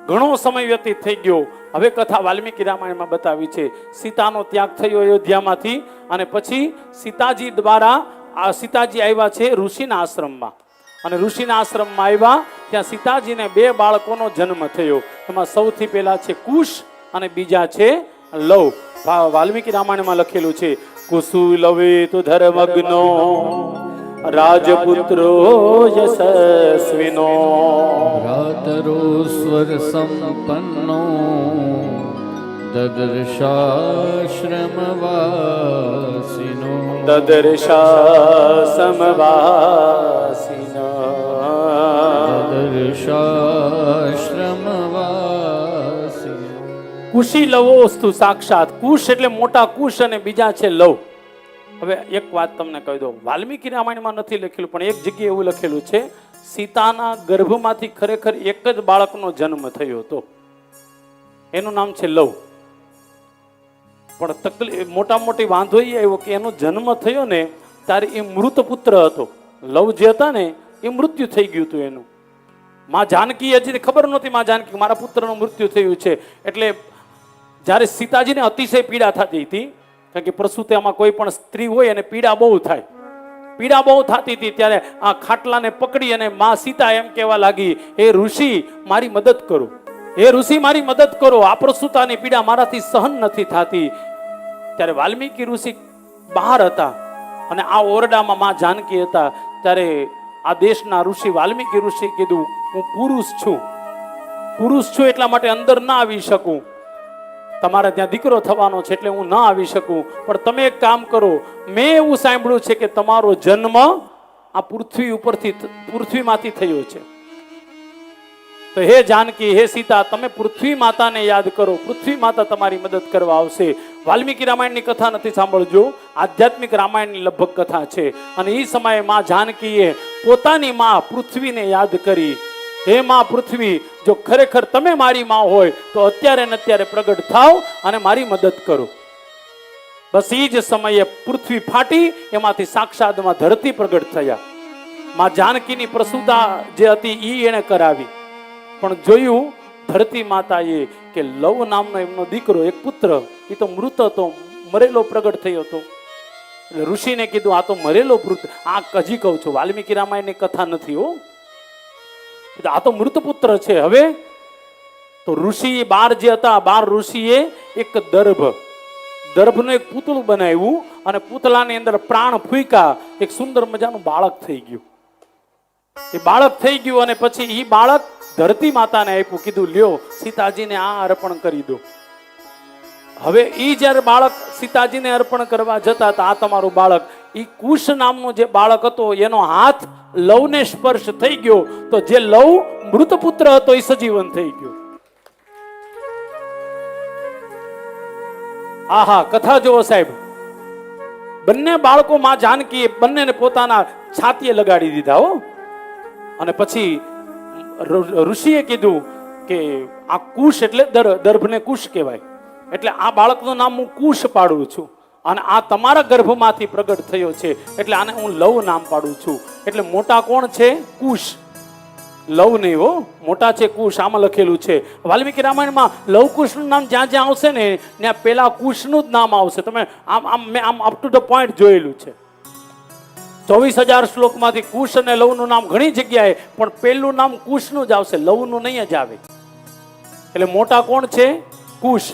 ઘણો સમય વ્યતીત થઈ ગયો. હવે કથા વાલ્મીકી રામાયણમાં બતાવી છે. સીતાનો ત્યાગ થયો અયોધ્યામાંથી, અને પછી સીતાજી દ્વારા સીતાજી આવ્યા છે ઋષિના આશ્રમમાં, અને ઋષિના આશ્રમમાં આવ્યા ત્યાં સીતાજીને 2 બાળકોનો જન્મ થયો. એમાં સૌથી પહેલા છે કુશ અને બીજા છે લવ. વાલ્મીકી રામાયણમાં લખેલું છે, કુસુલવે તો ધર્મગ્નો રાજપુત્રો યશસ્વિનો ભ્રાતરો સ્વર સંપન્નો દદર્શાશ્રમવાસિનો દદર્શાશ્રમવાસિનો દદર્શાશ્રમવાસિનો. કુશી લવોસ્તુ સાક્ષાત. કુશ એટલે મોટા કુશ અને બીજા છે લવ. હવે એક વાત તમને કહી દઉં, વાલ્મીકી રામાયણમાં નથી લખેલું પણ એક જગ્યાએ એવું લખેલું છે, સીતાના ગર્ભમાંથી ખરેખર એક જ બાળકનો જન્મ થયો હતો, એનું નામ છે લવ. પણ તકલીફ મોટા મોટી વાંધો એ આવ્યો કે એનો જન્મ થયો ને ત્યારે એ મૃત પુત્ર હતો. લવ જે હતા ને એ મૃત્યુ થઈ ગયું હતું એનું. માં જાનકી હજી ખબર નહોતી, માં જાનકી મારા પુત્રનું મૃત્યુ થયું છે. એટલે જ્યારે સીતાજીને અતિશય પીડા થતી હતી, કારણ કે પ્રસૂતિમાં કોઈ પણ સ્ત્રી હોય અને પીડા બહુ થાય, પીડા બહુ થતી હતી, ત્યારે આ ખાટલાને પકડી અને માં સીતા એમ કહેવા લાગી, હે ઋષિ મારી મદદ કરો, હે ઋષિ મારી મદદ કરો, આ પ્રસૂતાની પીડા મારાથી સહન નથી થતી. ત્યારે વાલ્મીકી ઋષિ બહાર હતા અને આ ઓરડામાં માં જાનકી હતા. ત્યારે આ દેશના ઋષિ વાલ્મીકી ઋષિ કીધું, હું પુરુષ છું એટલા માટે અંદર ના આવી શકું, તમારે ત્યાં દીકરો થવાનો છે એટલે હું ના આવી શકું, પણ તમે એક કામ કરો, મેં એવું સાંભળ્યું છે કે તમારો જન્મ આ પૃથ્વીમાંથી થયો છે, તો હે જાનકી, હે સીતા, તમે પૃથ્વી માતાને યાદ કરો, પૃથ્વી માતા તમારી મદદ કરવા આવશે. વાલ્મીકી રામાયણની કથા નથી સાંભળજો, આધ્યાત્મિક રામાયણની લગભગ કથા છે. અને એ સમયે માં જાનકીએ પોતાની માં પૃથ્વીને યાદ કરી, હે માં પૃથ્વી, જો ખરેખર તમે મારી માં હોય તો અત્યારે ને અત્યારે પ્રગટ થાવ અને મારી મદદ કરો. બસ એ જ સમયે પૃથ્વી ફાટી એમાંથી સાક્ષાતમાં ધરતી પ્રગટ થયા. માં જાનકીની પ્રસૂતા જે હતી એ એને કરાવી, પણ જોયું ધરતી માતાએ કે લવ નામનો એમનો દીકરો, એક પુત્ર, એ તો મૃત હતો, મરેલો પ્રગટ થયો હતો. એટલે ઋષિને કીધું, આ તો મરેલો પુત્ર, આ હજી કહું છું, વાલ્મીકી રામાયણની કથા નથી હો, આ તો મૃત પુત્ર છે. હવે તો ઋષિ 12 જે હતા, 12 ઋષિએ એક દર્ભનું એક પૂતળું બનાવ્યું અને પૂતળાની અંદર પ્રાણ ફૂંક્યા, એક સુંદર મજાનું બાળક થઈ ગયું. એ બાળક થઈ ગયું અને પછી એ બાળક ધરતી માતાને આપ્યું, કીધું લ્યો સીતાજીને આ અર્પણ કરી દો. હવે એ જ્યારે બાળક સીતાજીને અર્પણ કરવા જતા હતા, આ તમારું બાળક, એ કુશ નામનો જે બાળક હતો એનો હાથ લવને સ્પર્શ થઈ ગયો, તો જે લવ મૃત પુત્ર હતો એ સજીવન થઈ ગયો. આહા, કથા જોવો સાહેબ. બંને બાળકો માં જાનકીએ બંનેને પોતાના છાતીએ લગાડી દીધા હો. અને પછી ઋષિએ કીધું કે આ કુશ એટલે દર્ભને કુશ કહેવાય, એટલે આ બાળકનું નામ હું કુશ પાડું છું, અને આ તમારા ગર્ભમાંથી પ્રગટ થયો છે એટલે આને હું લવ નામ પાડું છું. એટલે મોટા કોણ છે? કુશ, લવ નહીં હો, મોટા છે કુશ. આમાં લખેલું છે વાલ્મીકી રામાયણમાં. લવ કુશનું નામ જ્યાં જ્યાં આવશે ને ત્યાં પેલા કુશનું જ નામ આવશે. તમે મેં અપ ટુ ધ પોઈન્ટ જોયેલું છે. 24,000 શ્લોકમાંથી કુશ અને લવનું નામ ઘણી જગ્યાએ, પણ પહેલું નામ કુશનું જ આવશે, લવનું નહીં જ આવે. એટલે મોટા કોણ છે? કુશ.